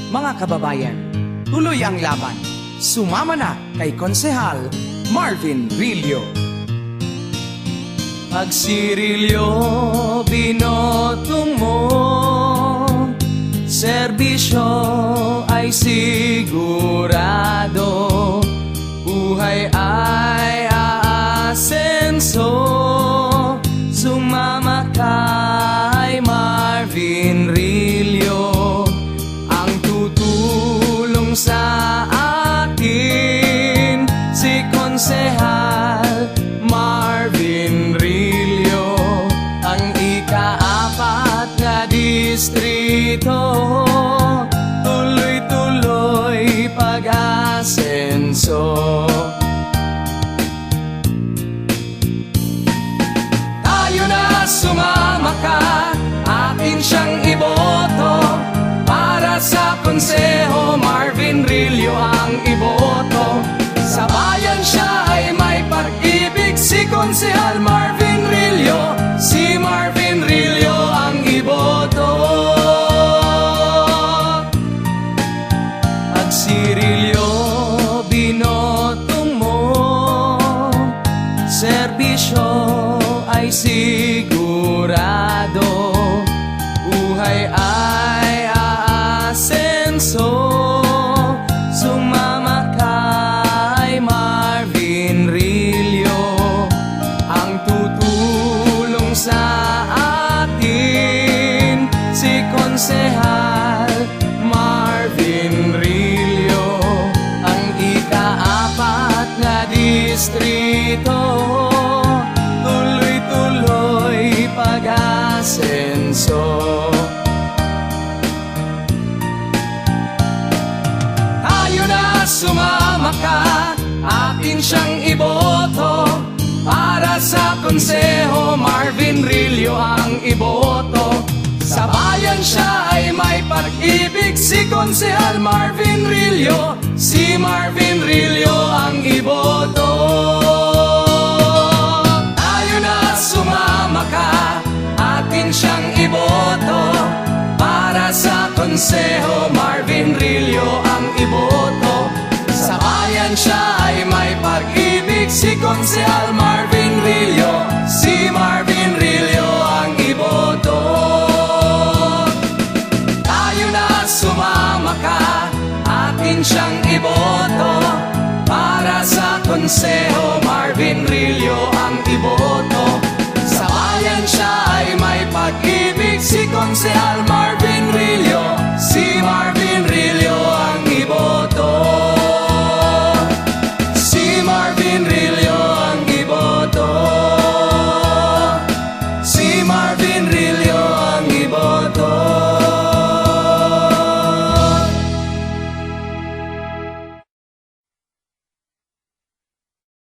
Mga kababayan, tuloy ang laban. Sumama na kay Konsehal Marvin Rillo. Pag si Rillo binotong mo, serbisyo ay sigurado, buhay ay aasenso. Sumama kay Marvin Rillo, ang tutulong sa atin si Konsehal Marvin Rillo, ang ika-4 na distrito, tuloy-tuloy pag-asenso. Sumama ka, atin siyang iboto, para sa Konseho Marvin Rillo ang iboto. Sa bayan siya ay may pag-ibig, si Konsehal Marvin Rillo, si Marvin Rillo ang iboto. Pag si Rillo binotong mo, serbisyo ay sigurado, buhay ay aasenso. Sumama kay Marvin Rillo, ang tutulong sa atin si Konsehal Marvin Rillo, ang ika-4 na distrito, tuloy-tuloy pag-asenso. Tayo na, sumama ka, atin siyang iboto, para sa Konseho Marvin Rillo ang iboto. Sa bayan siya ay may pag-ibig, si Konsehal Marvin Rillo, si Marvin Rillo ang iboto. Sumama ka, atin siyang iboto, para sa Konseho Marvin Rillo ang iboto. Sa bayan siya ay may pag-ibig, si Konsehal Marvin Rillo, si Marvin Rillo ang iboto. Tayo na, sumama ka, atin siyang iboto, para sa Konseho Marvin Rillo ang iboto. Sa bayan siya ay may pag-ibig, si Konsehal